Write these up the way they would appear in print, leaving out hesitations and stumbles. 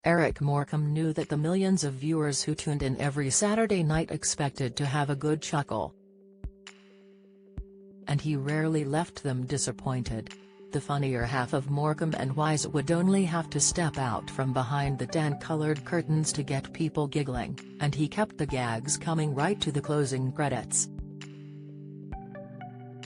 Eric Morecambe knew that the millions of viewers who tuned in every Saturday night expected to have a good chuckle. And he rarely left them disappointed. The funnier half of Morecambe and Wise would only have to step out from behind the tan-colored curtains to get people giggling, and he kept the gags coming right to the closing credits.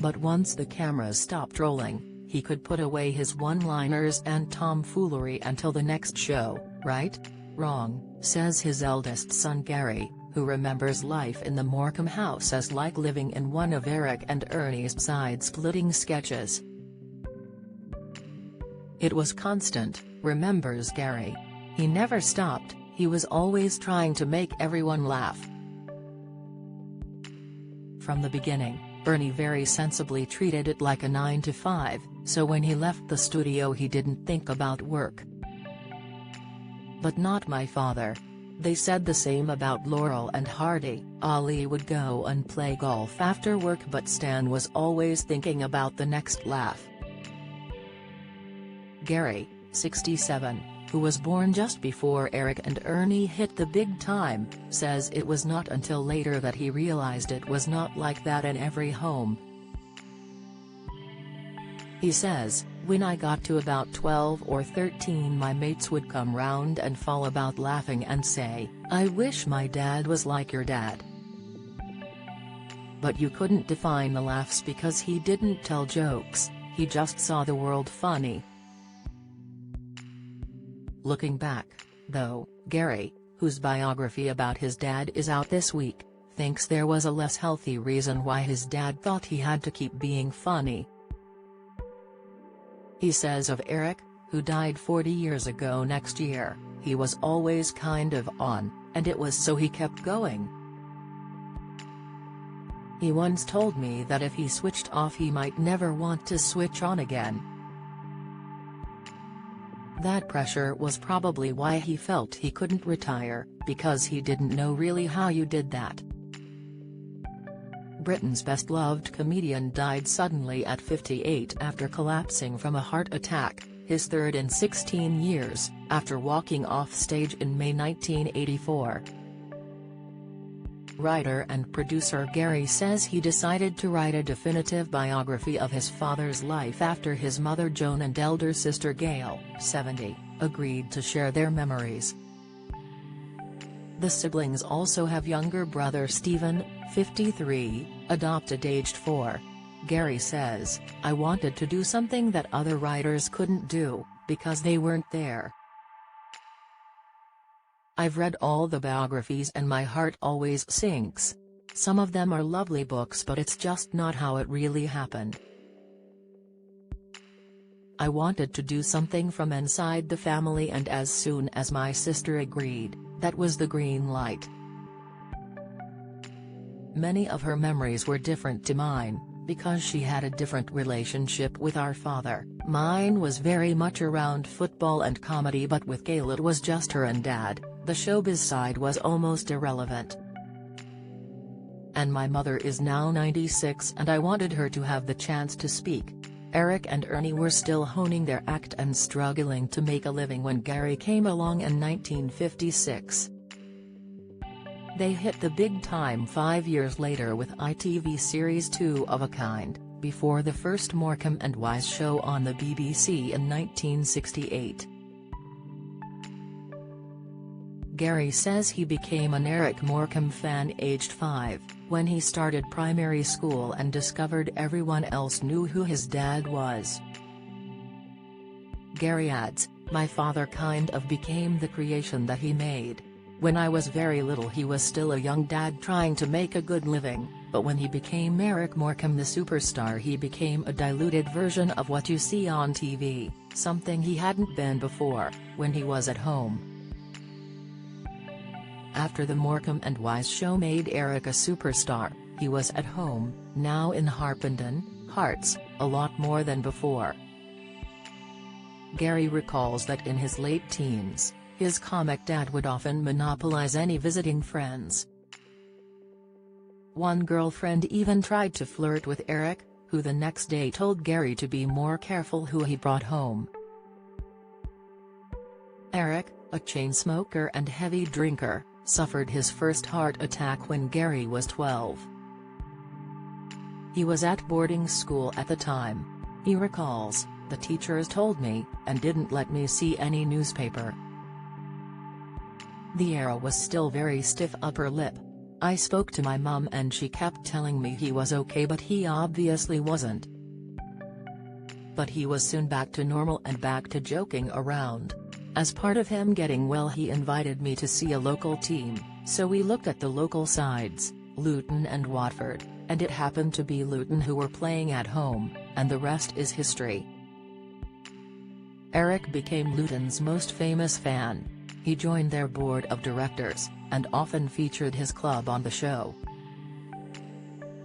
But once the cameras stopped rolling, he could put away his one-liners and tomfoolery until the next show, right? Wrong, says his eldest son Gary, who remembers life in the Morecambe house as like living in one of Eric and Ernie's side-splitting sketches. It was constant, remembers Gary. He never stopped, he was always trying to make everyone laugh. From the beginning, Ernie very sensibly treated it like a 9-to-5, so when he left the studio he didn't think about work. But not my father. They said the same about Laurel and Hardy. Ali would go and play golf after work, but Stan was always thinking about the next laugh. Gary, 67, who was born just before Eric and Ernie hit the big time, says it was not until later that he realized it was not like that in every home. He says, "When I got to about 12 or 13 my mates would come round and fall about laughing and say, 'I wish my dad was like your dad.' But you couldn't define the laughs because he didn't tell jokes, he just saw the world funny." Looking back, though, Gary, whose biography about his dad is out this week, thinks there was a less healthy reason why his dad thought he had to keep being funny. He says of Eric, who died 40 years ago next year, "He was always kind of on, and it was so he kept going. He once told me that if he switched off he might never want to switch on again." That pressure was probably why he felt he couldn't retire, because he didn't know really how you did that. Britain's best-loved comedian died suddenly at 58 after collapsing from a heart attack, his third in 16 years, after walking off stage in May 1984. Writer and producer Gary says he decided to write a definitive biography of his father's life after his mother Joan and elder sister Gail, 70, agreed to share their memories. The siblings also have younger brother Stephen, 53, adopted aged 4. Gary says, "I wanted to do something that other writers couldn't do, because they weren't there. I've read all the biographies and my heart always sinks. Some of them are lovely books, but it's just not how it really happened. I wanted to do something from inside the family, and as soon as my sister agreed, that was the green light." Many of her memories were different to mine, because she had a different relationship with our father. Mine was very much around football and comedy, but with Gail it was just her and Dad. The showbiz side was almost irrelevant. And my mother is now 96 and I wanted her to have the chance to speak. Eric and Ernie were still honing their act and struggling to make a living when Gary came along in 1956. They hit the big time 5 years later with ITV series 2 of a Kind, before the first Morecambe and Wise show on the BBC in 1968. Gary says he became an Eric Morecambe fan aged 5, when he started primary school and discovered everyone else knew who his dad was. Gary adds, "My father kind of became the creation that he made. When I was very little he was still a young dad trying to make a good living, but when he became Eric Morecambe the superstar he became a diluted version of what you see on TV, something he hadn't been before, when he was at home." After the Morecambe and Wise show made Eric a superstar, he was at home, now in Harpenden, Hearts, a lot more than before. Gary recalls that in his late teens, his comic dad would often monopolize any visiting friends. One girlfriend even tried to flirt with Eric, who the next day told Gary to be more careful who he brought home. Eric, a chain smoker and heavy drinker, suffered his first heart attack when Gary was 12. He was at boarding school at the time. He recalls, "The teachers told me, and didn't let me see any newspaper. The era was still very stiff upper lip. I spoke to my mum and she kept telling me he was okay, but he obviously wasn't. But he was soon back to normal and back to joking around. As part of him getting well, he invited me to see a local team, so we looked at the local sides, Luton and Watford, and it happened to be Luton who were playing at home, and the rest is history." Eric became Luton's most famous fan. He joined their board of directors, and often featured his club on the show.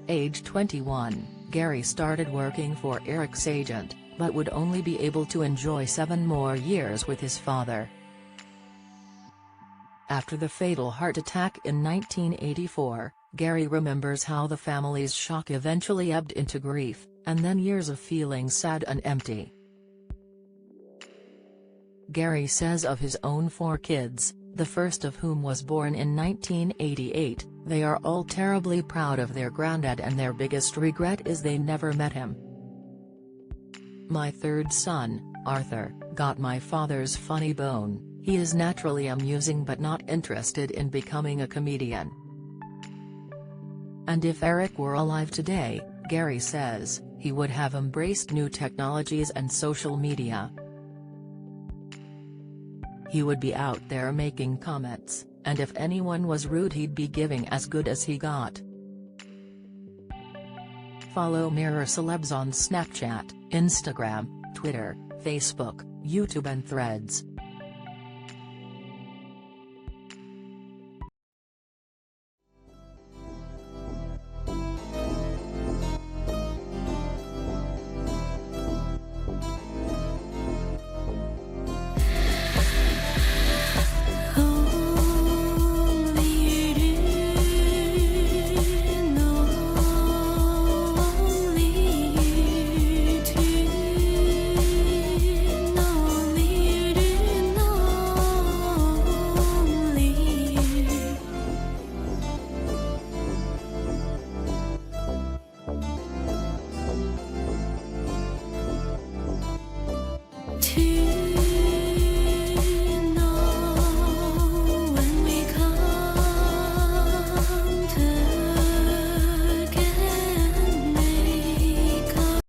Age 21, Gary started working for Eric's agent, but would only be able to enjoy 7 more years with his father. After the fatal heart attack in 1984, Gary remembers how the family's shock eventually ebbed into grief, and then years of feeling sad and empty. Gary says of his own 4 kids, the first of whom was born in 1988, "They are all terribly proud of their granddad and their biggest regret is they never met him. My 3rd son, Arthur, got my father's funny bone. He is naturally amusing but not interested in becoming a comedian." And if Eric were alive today, Gary says, he would have embraced new technologies and social media. He would be out there making comments, and if anyone was rude he'd be giving as good as he got. Follow Mirror Celebs on Snapchat, Instagram, Twitter, Facebook, YouTube and Threads.